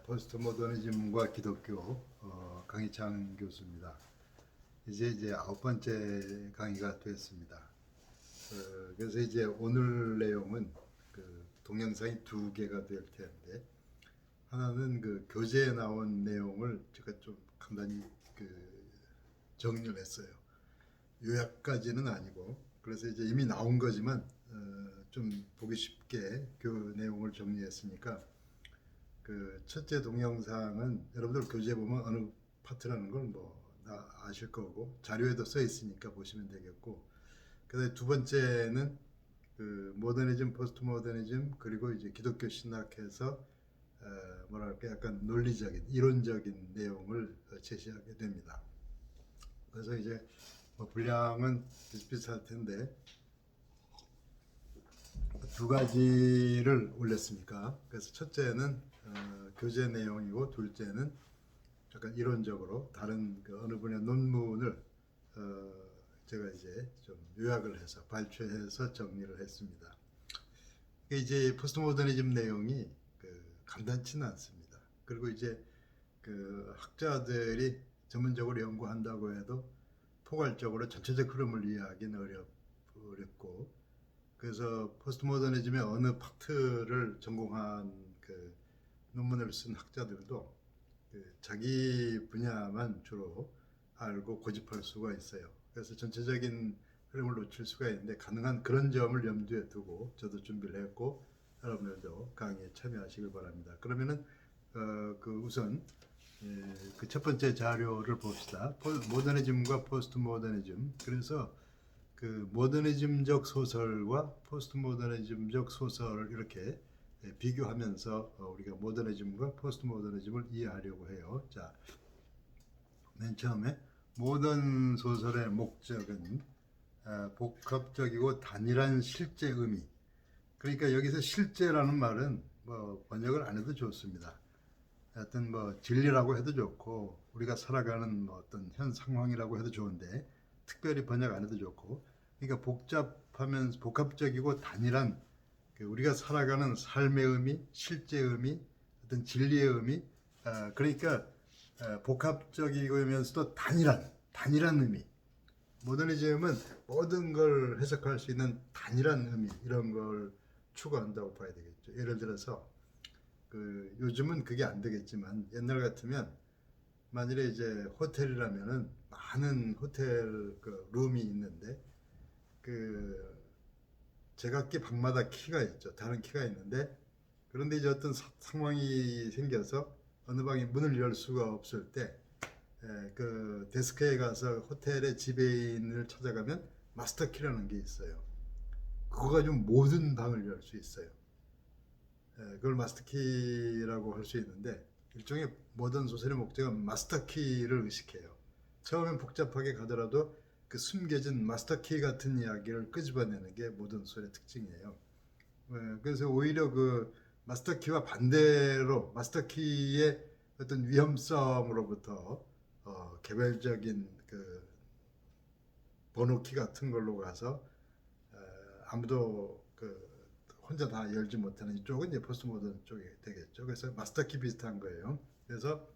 포스트 모더니즘과 기독교 강희창 교수입니다. 이제 9번째 강의가 됐습니다. 그래서 이제 오늘 내용은 동영상이 2개가 될 텐데, 하나는 교재에 나온 내용을 제가 좀 간단히 정리를 했어요. 요약까지는 아니고, 그래서 이제 이미 나온 거지만 좀 보기 쉽게 그 내용을 정리했으니까, 첫째 동영상은 여러분들 교재 보면 어느 파트라는 걸 다 아실 거고, 자료에도 써 있으니까 보시면 되겠고, 그다음에 두 번째는 모더니즘, 포스트 모더니즘, 그리고 이제 기독교 신학에서 뭐랄까 약간 논리적인, 이론적인 내용을 제시하게 됩니다. 그래서 이제 분량은 비슷비슷할 텐데 두 가지를 올렸으니까, 그래서 첫째는 교재 내용이고, 둘째는 약간 이론적으로 다른 어느 분야 논문을 제가 이제 좀 요약을 해서 발췌해서 정리를 했습니다. 이제 포스트 모더니즘 내용이 간단치는 않습니다. 그리고 이제 학자들이 전문적으로 연구한다고 해도 포괄적으로 전체적 흐름을 이해하기는 어렵고, 그래서 포스트 모더니즘의 어느 파트를 전공한 논문을 쓴 학자들도 자기 분야만 주로 알고 고집할 수가 있어요. 그래서 전체적인 흐름을 놓칠 수가 있는데, 가능한 그런 점을 염두에 두고 저도 준비를 했고, 여러분들도 강의에 참여하시길 바랍니다. 그러면은 우선 첫 번째 자료를 봅시다. 모더니즘과 포스트 모더니즘. 그래서 모더니즘적 소설과 포스트 모더니즘적 소설을 이렇게 비교하면서 우리가 모더니즘과 포스트 모더니즘을 이해하려고 해요. 자, 맨 처음에 모던 소설의 목적은 복합적이고 단일한 실제 의미. 그러니까 여기서 실제라는 말은 번역을 안 해도 좋습니다. 하여튼 진리라고 해도 좋고, 우리가 살아가는 어떤 현 상황이라고 해도 좋은데, 특별히 번역 안 해도 좋고, 그러니까 복합적이고 단일한 우리가 살아가는 삶의 의미, 실제 의미, 어떤 진리의 의미, 그러니까 복합적이면서도 단일한 의미. 모더니즘은 모든 걸 해석할 수 있는 단일한 의미, 이런 걸 추구한다고 봐야 되겠죠. 예를 들어서 요즘은 그게 안 되겠지만, 옛날 같으면 만일에 이제 호텔이라면은 많은 호텔 룸이 있는데, 제각기 방마다 키가 있죠. 다른 키가 있는데, 그런데 이제 어떤 상황이 생겨서 어느 방에 문을 열 수가 없을 때, 데스크에 가서 호텔의 지배인을 찾아가면 마스터 키라는 게 있어요. 그거 가지고 모든 방을 열 수 있어요. 그걸 마스터 키라고 할 수 있는데, 일종의 모던 소설의 목적은 마스터 키를 의식해요. 처음엔 복잡하게 가더라도 숨겨진 마스터 키 같은 이야기를 끄집어내는 게 모던 소설의 특징이에요. 그래서 오히려 마스터 키와 반대로 마스터 키의 어떤 위험성으로부터 개별적인 번호키 같은 걸로 가서 아무도 혼자 다 열지 못하는 이쪽은 이제 포스트 모던 쪽이 되겠죠. 그래서 마스터 키 비슷한 거예요. 그래서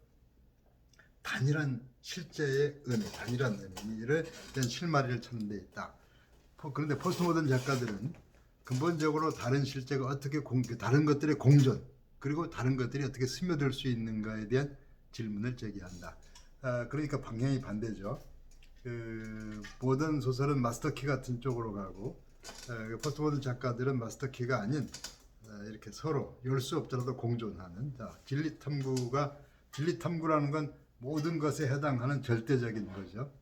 단일한 실제의 의미, 단일한 의미를 대한 실마리를 찾는 데 있다. 그런데 포스트 모던 작가들은 근본적으로 다른 실제가 어떻게 다른 것들의 공존, 그리고 다른 것들이 어떻게 스며들 수 있는가에 대한 질문을 제기한다. 그러니까 방향이 반대죠. 모던 소설은 마스터키 같은 쪽으로 가고, 포스트 모던 작가들은 마스터키가 아닌 이렇게 서로 열 수 없더라도 공존하는, 진리 탐구라는 건 모든 것에 해당하는 절대적인 거죠.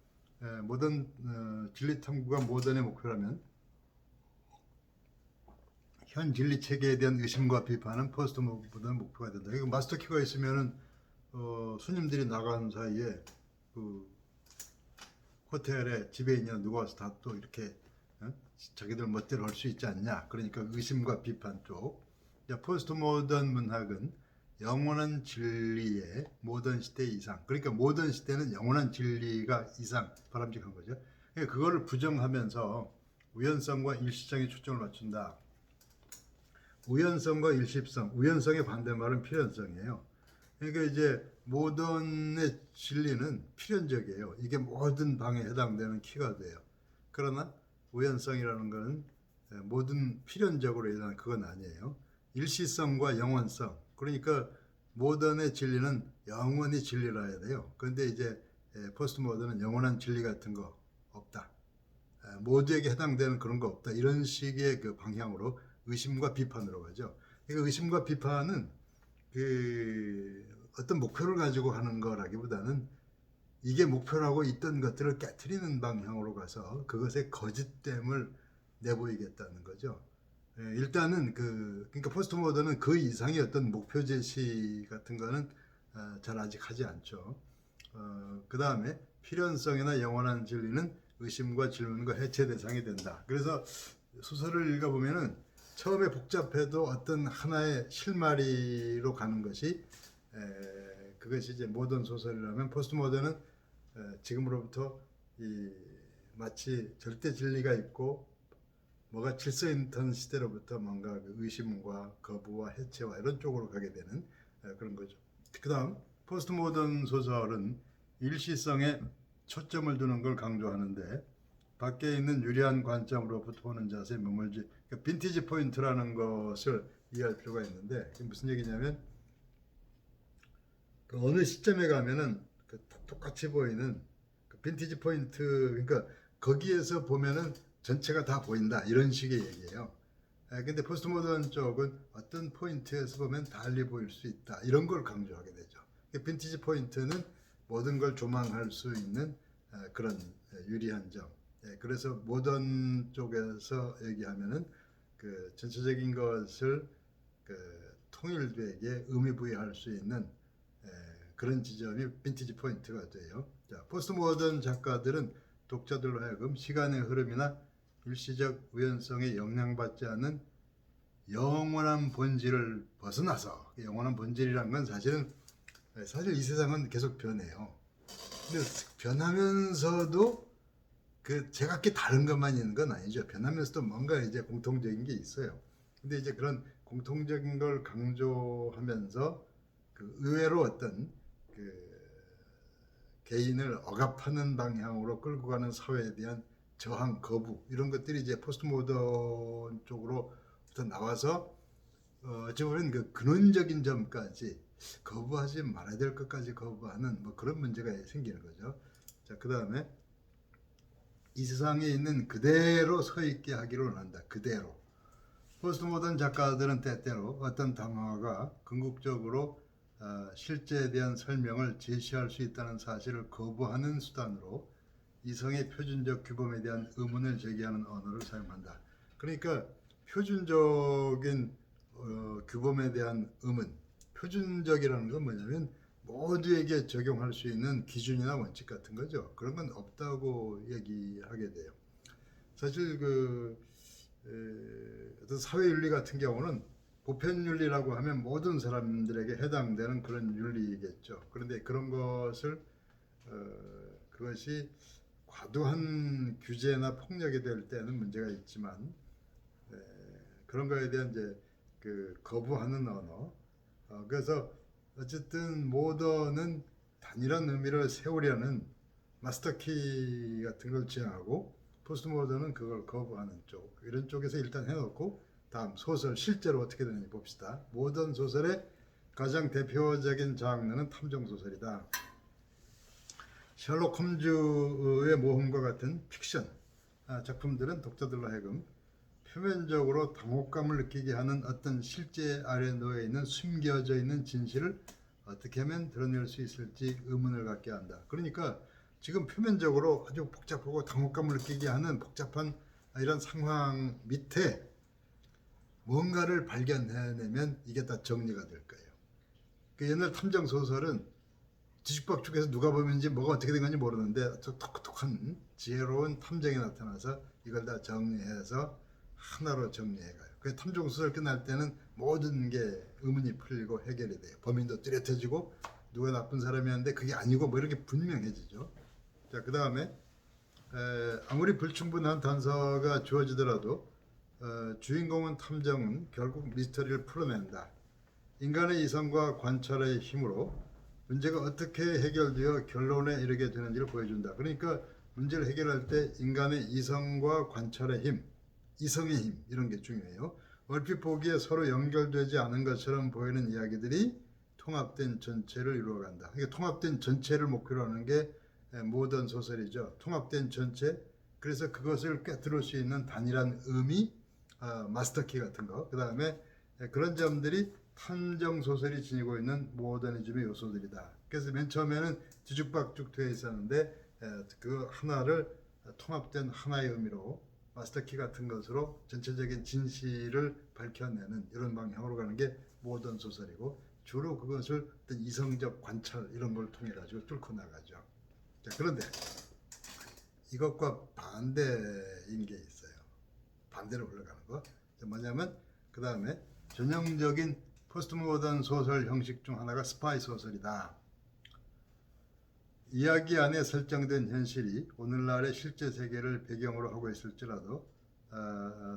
진리 탐구가 모던의 목표라면, 현 진리 체계에 대한 의심과 비판은 포스트 모던의 목표가 된다. 이거 마스터 키가 있으면은 손님들이 나가는 사이에 호텔에 지배인이나 누가 와서 다 또 이렇게 자기들 멋대로 할 수 있지 않냐. 그러니까 의심과 비판 쪽. 포스트 모던 문학은 영원한 진리의 모던 시대 이상. 그러니까 모던 시대는 영원한 진리가 이상 바람직한 거죠. 그러니까 그거를 부정하면서 우연성과 일시성에 초점을 맞춘다. 우연성과 일시성, 우연성의 반대말은 필연성이에요. 그러니까 이제 모던의 진리는 필연적이에요. 이게 모든 방에 해당되는 키가 돼요. 그러나 우연성이라는 것은 모든 필연적으로 일어나는 그건 아니에요. 일시성과 영원성. 그러니까 모던의 진리는 영원히 진리라 해야 돼요. 그런데 이제 포스트 모던은 영원한 진리 같은 거 없다. 모두에게 해당되는 그런 거 없다. 이런 식의 그 방향으로 의심과 비판으로 가죠. 그러니까 의심과 비판은 그 어떤 목표를 가지고 하는 거라기보다는 이게 목표라고 있던 것들을 깨트리는 방향으로 가서 그것의 거짓됨을 내보이겠다는 거죠. 일단은 그러니까 포스트 모던은 그 이상의 어떤 목표 제시 같은 거는 잘 아직 하지 않죠. 그 다음에 필연성이나 영원한 진리는 의심과 질문과 해체 대상이 된다. 그래서 소설을 읽어보면은 처음에 복잡해도 어떤 하나의 실마리로 가는 것이 그것이 이제 모던 소설이라면 포스트 모던은 지금으로부터 마치 절대 진리가 있고 뭐가 질서 있던 시대로부터 뭔가 그 의심과 거부와 해체와 이런 쪽으로 가게 되는 그런 거죠. 그다음 포스트 모던 소설은 일시성에 초점을 두는 걸 강조하는데 밖에 있는 유리한 관점으로부터 보는 자세에 머물지 그러니까 빈티지 포인트라는 것을 이해할 필요가 있는데 이게 무슨 얘기냐면 그 어느 시점에 가면은 그 똑같이 보이는 그 빈티지 포인트 그러니까 거기에서 보면은 전체가 다 보인다 이런 식의 얘기예요. 근데 포스트 모던 쪽은 어떤 포인트에서 보면 달리 보일 수 있다 이런 걸 강조하게 되죠. 빈티지 포인트는 모든 걸 조망할 수 있는 그런 유리한 점. 그래서 모던 쪽에서 얘기하면은 그 전체적인 것을 그 통일되게 의미 부여할 수 있는 그런 지점이 빈티지 포인트가 돼요. 자, 포스트 모던 작가들은 독자들로 하여금 시간의 흐름이나 일시적 우연성에 영향받지 않는 영원한 본질을 벗어나서 영원한 본질이란 건 사실 이 세상은 계속 변해요. 근데 변하면서도 그 제각기 다른 것만 있는 건 아니죠. 변하면서도 뭔가 이제 공통적인 게 있어요. 근데 이제 그런 공통적인 걸 강조하면서 그 의외로 어떤 그 개인을 억압하는 방향으로 끌고 가는 사회에 대한 저항, 거부 이런 것들이 이제 포스트 모던 쪽으로부터 나와서 어찌 보면 그 근원적인 점까지 거부하지 말아야 될 것까지 거부하는 뭐 그런 문제가 생기는 거죠. 자, 그 다음에 이 세상에 있는 그대로 서 있게 하기를 원한다. 그대로. 포스트 모던 작가들은 때때로 어떤 담화가 궁극적으로 실제에 대한 설명을 제시할 수 있다는 사실을 거부하는 수단으로 이성의 표준적 규범에 대한 의문을 제기하는 언어를 사용한다. 그러니까 표준적인 규범에 대한 의문, 표준적이라는 건 뭐냐면 모두에게 적용할 수 있는 기준이나 원칙 같은 거죠. 그런 건 없다고 얘기하게 돼요. 사실 어떤 사회윤리 같은 경우는 보편윤리라고 하면 모든 사람들에게 해당되는 그런 윤리겠죠. 그런데 그런 것을 그것이 과도한 규제나 폭력이 될 때는 문제가 있지만 그런 거에 대한 이제 그 거부하는 언어. 그래서 어쨌든 모던은 단일한 의미를 세우려는 마스터키 같은 걸 지향하고 포스트 모던은 그걸 거부하는 쪽 이런 쪽에서 일단 해놓고 다음 소설 실제로 어떻게 되는지 봅시다. 모던 소설의 가장 대표적인 장르는 탐정 소설이다. 셜록 홈즈의 모험과 같은 픽션 작품들은 독자들로 하여금 표면적으로 당혹감을 느끼게 하는 어떤 실제 아래 놓여 있는 숨겨져 있는 진실을 어떻게 하면 드러낼 수 있을지 의문을 갖게 한다. 그러니까 지금 표면적으로 아주 복잡하고 당혹감을 느끼게 하는 복잡한 이런 상황 밑에 뭔가를 발견해내면 이게 다 정리가 될 거예요. 그 옛날 탐정 소설은 뒤죽박죽해서 누가 보면지 뭐가 어떻게 된 건지 모르는데 톡톡한 지혜로운 탐정이 나타나서 이걸 다 정리해서 하나로 정리해가요. 그 탐정 소설 끝날 때는 모든 게 의문이 풀리고 해결이 돼요. 범인도 뚜렷해지고 누가 나쁜 사람이었는데 그게 아니고 뭐 이렇게 분명해지죠. 자, 그 다음에 아무리 불충분한 단서가 주어지더라도 주인공은 탐정은 결국 미스터리를 풀어낸다. 인간의 이성과 관찰의 힘으로 문제가 어떻게 해결되어 결론에 이르게 되는지를 보여준다. 그러니까 문제를 해결할 때 인간의 이성과 관찰의 힘, 이성의 힘 이런 게 중요해요. 얼핏 보기에 서로 연결되지 않은 것처럼 보이는 이야기들이 통합된 전체를 이루어간다. 그러니까 통합된 전체를 목표로 하는 게 모던 소설이죠. 통합된 전체. 그래서 그것을 꿰뚫을 수 있는 단일한 의미, 마스터키 같은 거. 그 다음에 그런 점들이 탐정 소설이 지니고 있는 모더니즘의 요소들이다. 그래서 맨 처음에는 뒤죽박죽 되어 있었는데 그 하나를 통합된 하나의 의미로 마스터키 같은 것으로 전체적인 진실을 밝혀내는 이런 방향으로 가는 게 모던 소설이고, 주로 그것을 어떤 이성적 관찰 이런 걸 통해 가지고 뚫고 나가죠. 자, 그런데 이것과 반대인 게 있어요. 반대로 흘러가는 거. 뭐냐면 그 다음에 전형적인 포스트 모던 소설 형식 중 하나가 스파이 소설이다. 이야기 안에 설정된 현실이 오늘날의 실제 세계를 배경으로 하고 있을지라도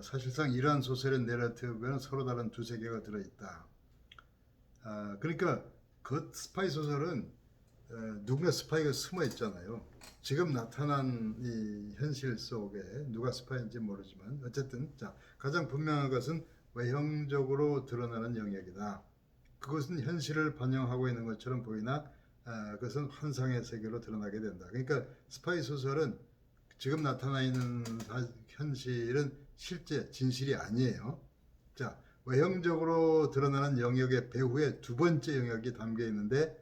사실상 이러한 소설의 내러티브에는 서로 다른 두 세계가 들어있다. 그러니까 그 스파이 소설은 누군가 스파이가 숨어 있잖아요. 지금 나타난 이 현실 속에 누가 스파이인지 모르지만 어쨌든 자, 가장 분명한 것은 외형적으로 드러나는 영역이다. 그것은 현실을 반영하고 있는 것처럼 보이나 그것은 환상의 세계로 드러나게 된다. 그러니까 스파이 소설은 지금 나타나 있는 현실은 실제 진실이 아니에요. 자, 외형적으로 드러나는 영역의 배후에 두 번째 영역이 담겨 있는데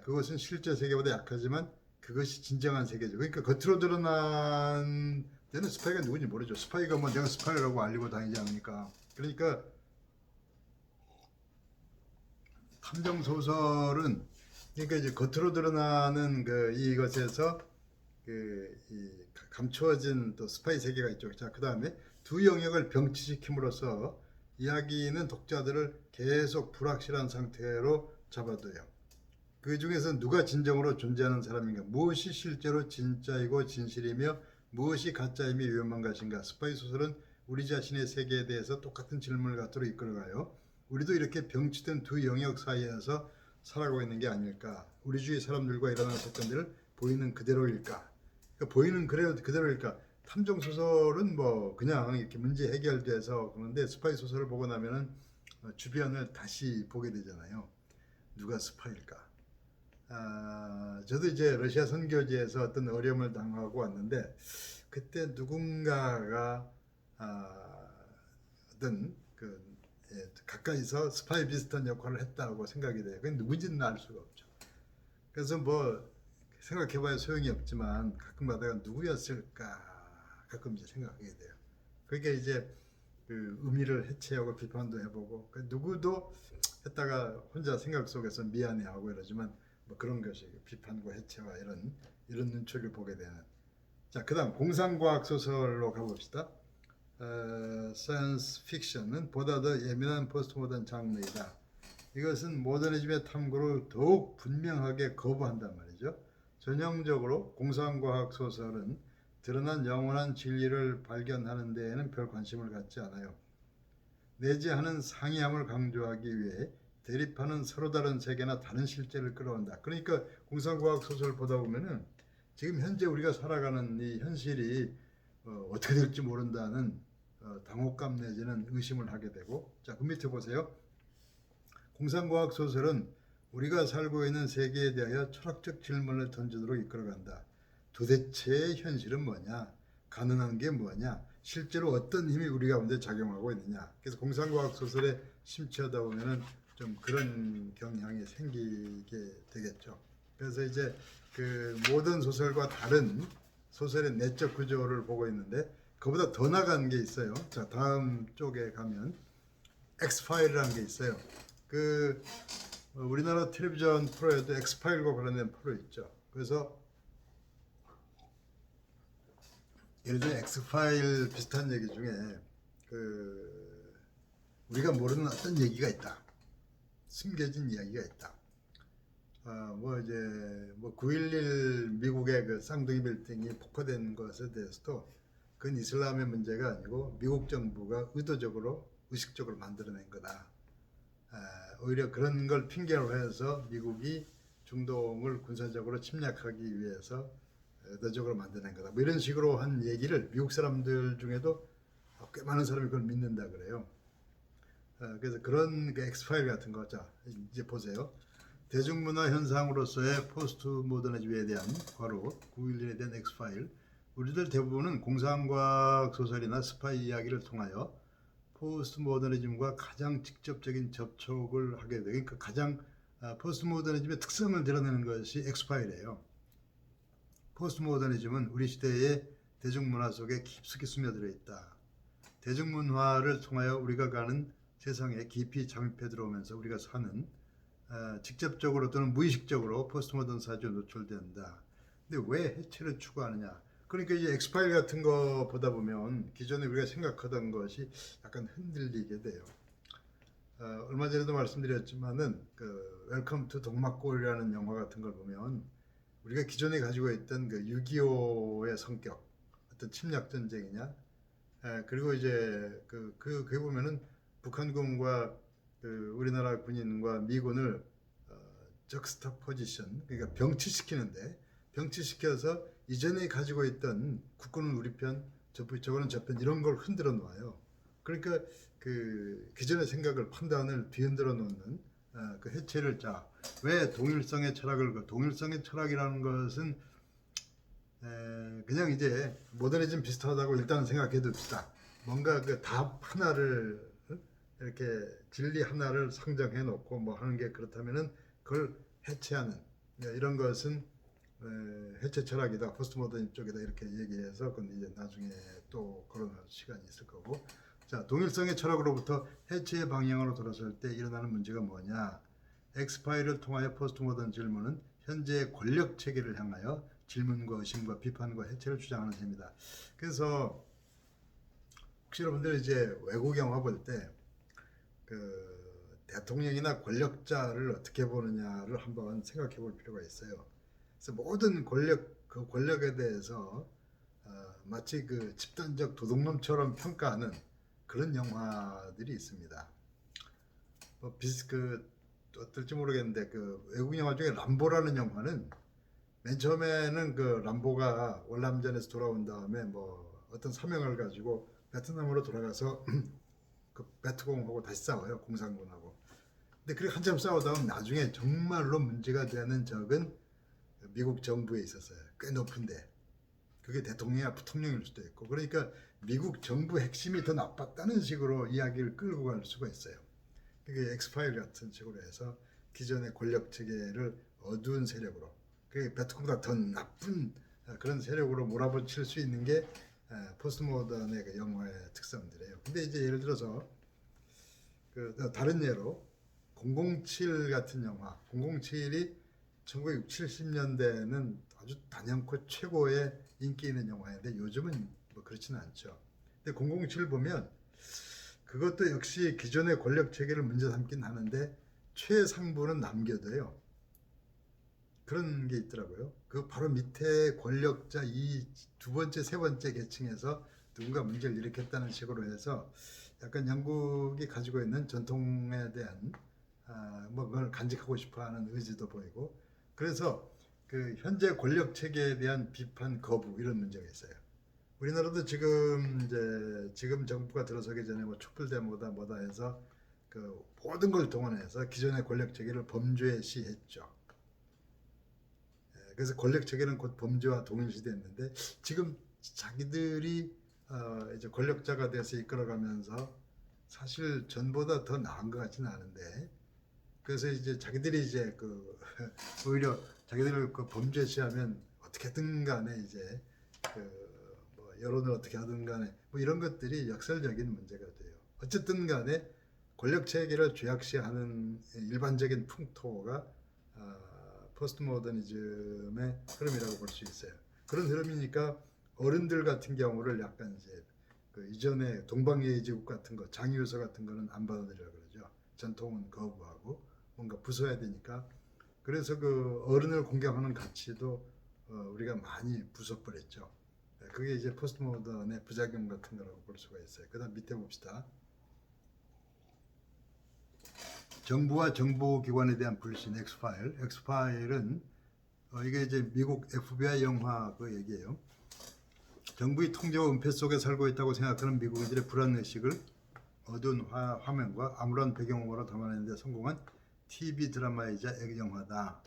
그것은 실제 세계보다 약하지만 그것이 진정한 세계죠. 그러니까 겉으로 드러난 데는 스파이가 누군지 모르죠. 스파이가 뭐 내가 스파이라고 알리고 다니지 않으니까. 그러니까 탐정 소설은 그러니까 이제 겉으로 드러나는 이것에서 이 감추어진 또 스파이 세계가 있죠. 자, 그 다음에 두 영역을 병치시킴으로써 이야기는 독자들을 계속 불확실한 상태로 잡아둬요. 그 중에서 누가 진정으로 존재하는 사람인가, 무엇이 실제로 진짜이고 진실이며 무엇이 가짜이며 위험한 것인가. 스파이 소설은 우리 자신의 세계에 대해서 똑같은 질문을 갖도록 이끌어가요. 우리도 이렇게 병치된 두 영역 사이에서 살아가고 있는 게 아닐까. 우리 주위 사람들과 일어나는 사건들을 보이는 그대로일까. 그러니까 보이는 그대로일까. 탐정 소설은 뭐 그냥 이렇게 문제 해결돼서 그런데 스파이 소설을 보고 나면은 주변을 다시 보게 되잖아요. 누가 스파일까? 저도 이제 러시아 선교지에서 어떤 어려움을 당하고 왔는데 그때 누군가가 어떤 가까이서 스파이 비슷한 역할을 했다고 생각이 돼요. 그게 누군지는 알 수가 없죠. 그래서 뭐 생각해봐야 소용이 없지만 가끔가다가 누구였을까 가끔 이제 생각하게 돼요. 그게 이제 그 의미를 해체하고 비판도 해보고 누구도 했다가 혼자 생각 속에서 미안해하고 이러지만 뭐 그런 것이 비판과 해체와 이런 눈초리를 보게 되는. 자, 그다음 공상과학 소설로 가봅시다. 사이언스 픽션은 보다 더 예민한 포스트모던 장르이다. 이것은 모더니즘의 탐구를 더욱 분명하게 거부한단 말이죠. 전형적으로 공상과학 소설은 드러난 영원한 진리를 발견하는 데에는 별 관심을 갖지 않아요. 내재하는 상이함을 강조하기 위해 대립하는 서로 다른 세계나 다른 실제를 끌어온다. 그러니까 공상과학 소설을 보다 보면은 지금 현재 우리가 살아가는 이 현실이 어떻게 될지 모른다는 당혹감 내지는 의심을 하게 되고, 자, 그 밑에 보세요. 공상과학 소설은 우리가 살고 있는 세계에 대하여 철학적 질문을 던지도록 이끌어간다. 도대체 현실은 뭐냐? 가능한 게 뭐냐? 실제로 어떤 힘이 우리 가운데 작용하고 있느냐? 그래서 공상과학 소설에 심취하다 보면은 좀 그런 경향이 생기게 되겠죠. 그래서 이제 그 모던 소설과 다른 소설의 내적 구조를 보고 있는데 그보다 더 나간 게 있어요. 자, 다음 쪽에 가면 엑스파일이라는 게 있어요. 그 우리나라 텔레비전 프로에도 엑스파일과 관련된 프로 있죠. 그래서 예를 들어 엑스파일 비슷한 얘기 중에 우리가 모르는 어떤 얘기가 있다. 숨겨진 이야기가 있다. 뭐 이제 뭐 9.11 미국의 그 쌍둥이 빌딩이 폭파된 것에 대해서도 그건 이슬람의 문제가 아니고 미국 정부가 의도적으로 의식적으로 만들어낸 거다. 오히려 그런 걸 핑계로 해서 미국이 중동을 군사적으로 침략하기 위해서 의도적으로 만드는 거다. 뭐 이런 식으로 한 얘기를 미국 사람들 중에도 꽤 많은 사람이 그걸 믿는다 그래요. 그래서 그런 그 엑스파일 같은 거, 자 이제 보세요. 대중문화 현상으로서의 포스트 모더니즘에 대한 괄호 9.11에 대한 엑스파일. 우리들 대부분은 공상과학 소설이나 스파이 이야기를 통하여 포스트 모더니즘과 가장 직접적인 접촉을 하게 되고, 그러니까 가장 포스트 모더니즘의 특성을 드러내는 것이 엑스파일이에요. 포스트 모더니즘은 우리 시대의 대중문화 속에 깊숙이 스며들어 있다. 대중문화를 통하여 우리가 가는 세상에 깊이 잠입해 들어오면서 우리가 사는 직접적으로 또는 무의식적으로 포스트 모던 사주에 노출된다. 근데 왜 해체를 추구하느냐? 그러니까 이제 엑스파일 같은 거 보다 보면 기존에 우리가 생각하던 것이 약간 흔들리게 돼요. 얼마 전에도 말씀드렸지만은 그 웰컴 투 동막골이라는 영화 같은 걸 보면 우리가 기존에 가지고 있던 그 6.25의 성격, 어떤 침략 전쟁이냐, 그리고 이제 그게 보면은 북한군과 그 우리나라 군인과 미군을 적스타 포지션, 그러니까 병치시키는데, 병치시켜서 이전에 가지고 있던 국군은 우리 편, 저거는 저 편, 이런 걸 흔들어 놓아요. 그러니까 그 기존의 생각을, 판단을 뒤흔들어 놓는 그 해체를, 자, 왜 동일성의 철학을, 동일성의 철학이라는 것은 그냥 이제 모더니즘 비슷하다고 일단 생각해 둡시다. 뭔가 그 답 하나를 이렇게 진리 하나를 상정해 놓고 뭐 하는 게 그렇다면은 그걸 해체하는 이런 것은 해체 철학이다, 포스트 모더니즘 쪽이다, 이렇게 얘기해서 그건 이제 나중에 또 그런 시간이 있을 거고. 자, 동일성의 철학으로부터 해체의 방향으로 돌아설 때 일어나는 문제가 뭐냐? 엑스파일을 통하여 포스트 모던 질문은 현재의 권력 체계를 향하여 질문과 의심과 비판과 해체를 주장하는 셈이다. 그래서 혹시 여러분들 이제 외국 영화 볼 때 그 대통령이나 권력자를 어떻게 보느냐를 한번 생각해 볼 필요가 있어요. 그래서 모든 그 권력에 대해서 마치 그 집단적 도둑놈처럼 평가하는 그런 영화들이 있습니다. 뭐 어떨지 모르겠는데 그 외국 영화 중에 람보라는 영화는 맨 처음에는 그 람보가 월남전에서 돌아온 다음에 뭐 어떤 사명을 가지고 베트남으로 돌아가서 그 베트공하고 다시 싸워요, 공산군하고. 근데 그렇게 한참 싸우다 보면 나중에 정말로 문제가 되는 적은 미국 정부에 있었어요. 꽤 높은데 그게 대통령이나 부통령일 수도 있고. 그러니까 미국 정부 핵심이 더 나빴다는 식으로 이야기를 끌고 갈 수가 있어요. 그게 엑스파일 같은 식으로 해서 기존의 권력 체계를 어두운 세력으로, 그 베트콩보다 더 나쁜 그런 세력으로 몰아붙일 수 있는 게 포스트 모던의 그 영화의 특성들이에요. 근데 이제 예를 들어서 그 다른 예로 007 같은 영화, 007이 1960, 70년대는 아주 단연코 최고의 인기 있는 영화인데 요즘은 뭐 그렇지는 않죠. 근데 007 보면 그것도 역시 기존의 권력 체계를 문제 삼긴 하는데 최상부는 남겨둬요. 그런 게 있더라고요. 그 바로 밑에 권력자 이 두 번째, 세 번째 계층에서 누군가 문제를 일으켰다는 식으로 해서 약간 영국이 가지고 있는 전통에 대한 뭐 그걸 간직하고 싶어하는 의지도 보이고, 그래서 그 현재 권력 체계에 대한 비판 거부, 이런 문제가 있어요. 우리나라도 지금 정부가 들어서기 전에 뭐 촛불 데모다 뭐다 해서 그 모든 걸 동원해서 기존의 권력 체계를 범죄시했죠. 그래서 권력 체계는 곧 범죄와 동일시됐는데 지금 자기들이 이제 권력자가 돼서 이끌어가면서 사실 전보다 더 나은 것 같지는 않은데, 그래서 이제 자기들이 이제 그 오히려 자기들을 그 범죄시하면 어떻게든 간에 이제 그뭐 여론을 어떻게 하든 간에 뭐 이런 것들이 역설적인 문제가 돼요. 어쨌든 간에 권력 체계를 죄악시하는 일반적인 풍토가 포스트 모더니즘의 흐름이라고 볼 수 있어요. 그런 흐름이니까 어른들 같은 경우를 약간 이제 그 이전에 동방예의지국 같은 거, 장유서 같은 거는 안 받아들이라 그러죠. 전통은 거부하고 뭔가 부숴야 되니까. 그래서 그 어른을 공경하는 가치도 우리가 많이 부숴버렸죠. 그게 이제 포스트 모던의 부작용 같은 거라고 볼 수가 있어요. 그다음 밑에 봅시다. 정부와 정보기관에 대한 불신 엑스파일. 엑스파일은 이게 이제 미국 FBI 영화 그 얘기예요. 정부의 통제와 은폐 속에 살고 있다고 생각하는 미국인들의 불안의식을 어두운 화면과 아무런 배경음악으로 담아내는 데 성공한 TV 드라마이자 액영화다.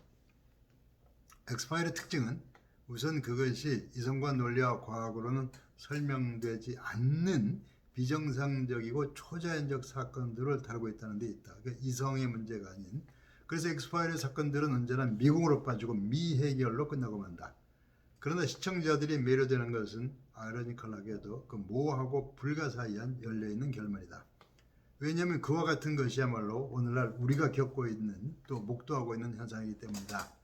엑스파일의 특징은 우선 그것이 이성과 논리와 과학으로는 설명되지 않는 비정상적이고 초자연적 사건들을 다루고 있다는 데 있다. 그러니까 이성의 문제가 아닌. 그래서 엑스파일의 사건들은 언제나 미궁으로 빠지고 미해결로 끝나고 만다. 그러나 시청자들이 매료되는 것은 아이러니컬하게도 그 모호하고 불가사의한 열려있는 결말이다. 왜냐하면 그와 같은 것이야말로 오늘날 우리가 겪고 있는 또 목도하고 있는 현상이기 때문이다.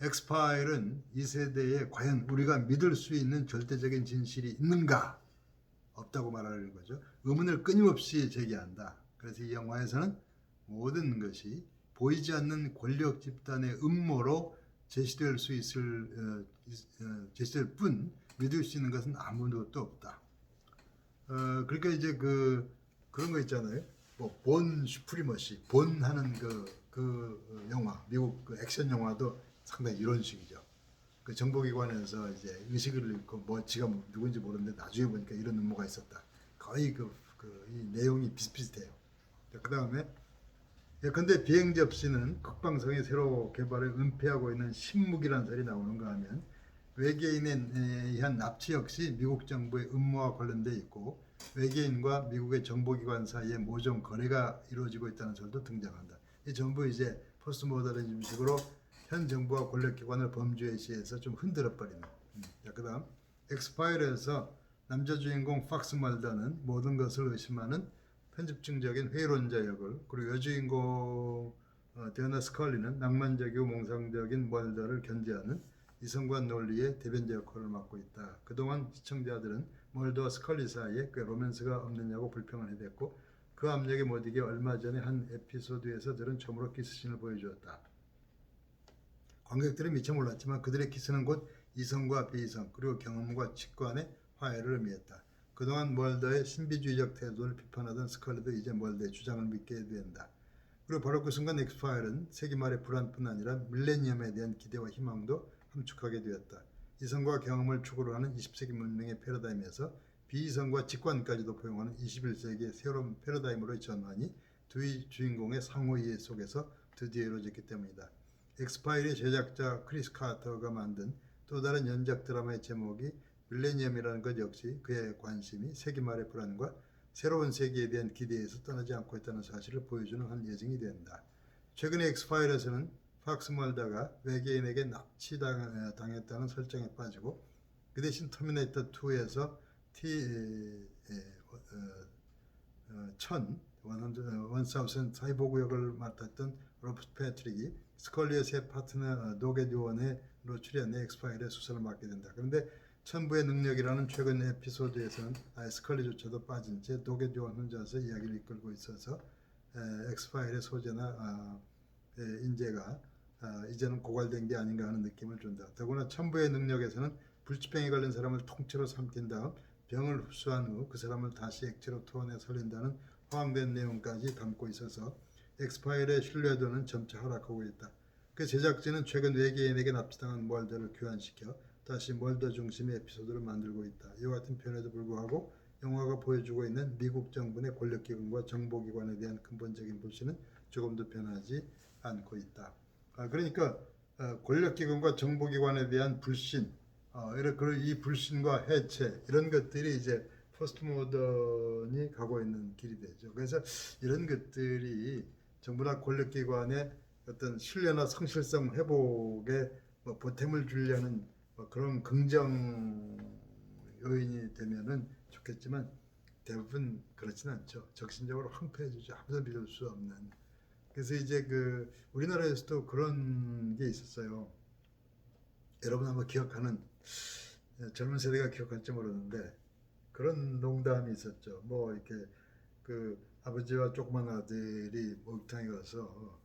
엑스파일은 이 세대에 과연 우리가 믿을 수 있는 절대적인 진실이 있는가? 없다고 말하는 거죠. 의문을 끊임없이 제기한다. 그래서 이 영화에서는 모든 것이 보이지 않는 권력 집단의 음모로 제시될 뿐 믿을 수 있는 것은 아무것도 없다. 그러니까 이제 그런 거 있잖아요. 뭐 본 슈프리머시, 본 하는 그 영화, 미국 그 액션 영화도 상당히 이런 식이죠. 그 정보기관에서 이제 의식을 잃고 뭐 지가 누군지 모르는데 나중에 보니까 이런 음모가 있었다. 거의 이 내용이 비슷비슷해요. 그 다음에 예컨대 비행 접시는 국방성이 새로 개발해 은폐하고 있는 신무기란 소리 나오는가 하면 외계인에 의한 납치 역시 미국 정부의 음모와 관련돼 있고 외계인과 미국의 정보기관 사이에 모종 거래가 이루어지고 있다는 설도 등장한다. 이 전부 이제 포스트 모더니즘식으로 현 정부와 권력기관을 범죄에 시해서 좀 흔들어버리는. 그 다음 엑스파일에서 남자 주인공 팍스 멀더는 모든 것을 의심하는 편집증적인 회의론자 역을, 그리고 여주인공 데어나 스컬리는 낭만적이고 몽상적인 멀더를 견제하는 이성과 논리의 대변자 역할을 맡고 있다. 그동안 시청자들은 멀더와 스컬리 사이에 꽤 로맨스가 없느냐고 불평을 해댔고 그 압력에 못 이겨 얼마 전에 한 에피소드에서 들은 처음으로 키스신을 보여주었다. 관객들은 미처 몰랐지만 그들의 키스는 곧 이성과 비이성 그리고 경험과 직관의 화해를 의미했다. 그동안 멀더의 신비주의적 태도를 비판하던 스컬리도 이제 멀더의 주장을 믿게 된다. 그리고 바로 그 순간 엑스파일은 세기 말의 불안뿐 아니라 밀레니엄에 대한 기대와 희망도 함축하게 되었다. 이성과 경험을 축으로 하는 20세기 문명의 패러다임에서 비이성과 직관까지도 포용하는 21세기의 새로운 패러다임으로의 전환이 두 주인공의 상호이해 속에서 드디어 이루어졌기 때문이다. 엑스파일의 제작자 크리스 카터가 만든 또 다른 연작 드라마의 제목이 밀레니엄이라는 것 역시 그의 관심이 세기 말의 불안과 새로운 세계에 대한 기대에서 떠나지 않고 있다는 사실을 보여주는 한 예증이 된다. 최근에 엑스파일에서는 팍스 멀더가 외계인에게 납치당했다는 설정에 빠지고 그 대신 터미네이터 2에서 T-1000 사이보그 역을 맡았던 로버트 패트릭이 스컬리의 새 파트너 도겟 요원으로 출연해 엑스파일의 수사를 맡게 된다. 그런데 천부의 능력이라는 최근 에피소드에서는 스컬리조차도 빠진 채 도겟 요원 혼자서 이야기를 이끌고 있어서 엑스파일의 소재나 인재가 이제는 고갈된 게 아닌가 하는 느낌을 준다. 더구나 천부의 능력에서는 불치병에 걸린 사람을 통째로 삼킨 다음 병을 흡수한 후 그 사람을 다시 액체로 토해내 살린다는 허황된 내용까지 담고 있어서 엑스파일의 신뢰도는 점차 하락하고 있다. 그 제작진은 최근 외계인에게 납치당한 멀더를 교환시켜 다시 멀더 중심의 에피소드를 만들고 있다. 이와 같은 표현에도 불구하고 영화가 보여주고 있는 미국 정부의 권력기관과 정보기관에 대한 근본적인 불신은 조금도 변하지 않고 있다. 그러니까 권력기관과 정보기관에 대한 불신, 이 불신과 해체 이런 것들이 이제 포스트 모던이 가고 있는 길이 되죠. 그래서 이런 것들이 정부나 권력기관의 어떤 신뢰나 성실성 회복에 보탬을 주려는 그런 긍정 요인이 되면은 좋겠지만 대부분 그렇지는 않죠. 적신적으로 황폐해지죠. 아무도 믿을 수 없는. 그래서 이제 우리나라에서도 그런 게 있었어요. 여러분 아마 기억하는, 젊은 세대가 기억할지 모르는데 그런 농담이 있었죠. 뭐 이렇게 아버지와 조그만 아들이 목욕탕에 가서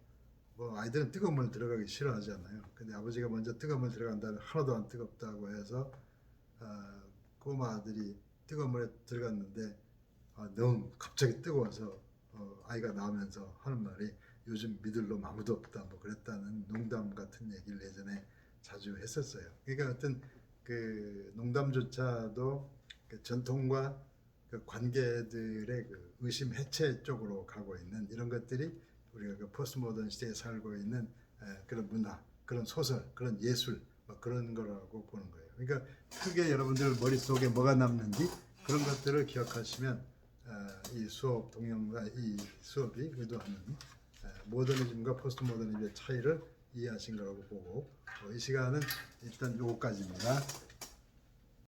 뭐 아이들은 뜨거운 물 들어가기 싫어하잖아요. 근데 아버지가 먼저 뜨거운 물 들어간다면 하나도 안 뜨겁다고 해서 꼬마 아들이 뜨거운 물에 들어갔는데 너무 갑자기 뜨거워서 아이가 나오면서 하는 말이 요즘 믿을 놈 아무도 없다 뭐 그랬다는 농담 같은 얘기를 예전에 자주 했었어요. 그러니까 어떤 그 농담조차도 그 전통과 그 관계들의 그 의심 해체 쪽으로 가고 있는 이런 것들이 우리가 그 포스트 모던 시대에 살고 있는 그런 문화, 그런 소설, 그런 예술 뭐 그런 거라고 보는 거예요. 그러니까 크게 여러분들 머릿속에 뭐가 남는지 그런 것들을 기억하시면 이 수업 동영상, 이 수업이 의도하는 모더니즘과 포스트 모더니즘의 차이를 이해하신 거라고 보고 이 시간은 일단 요거까지입니다.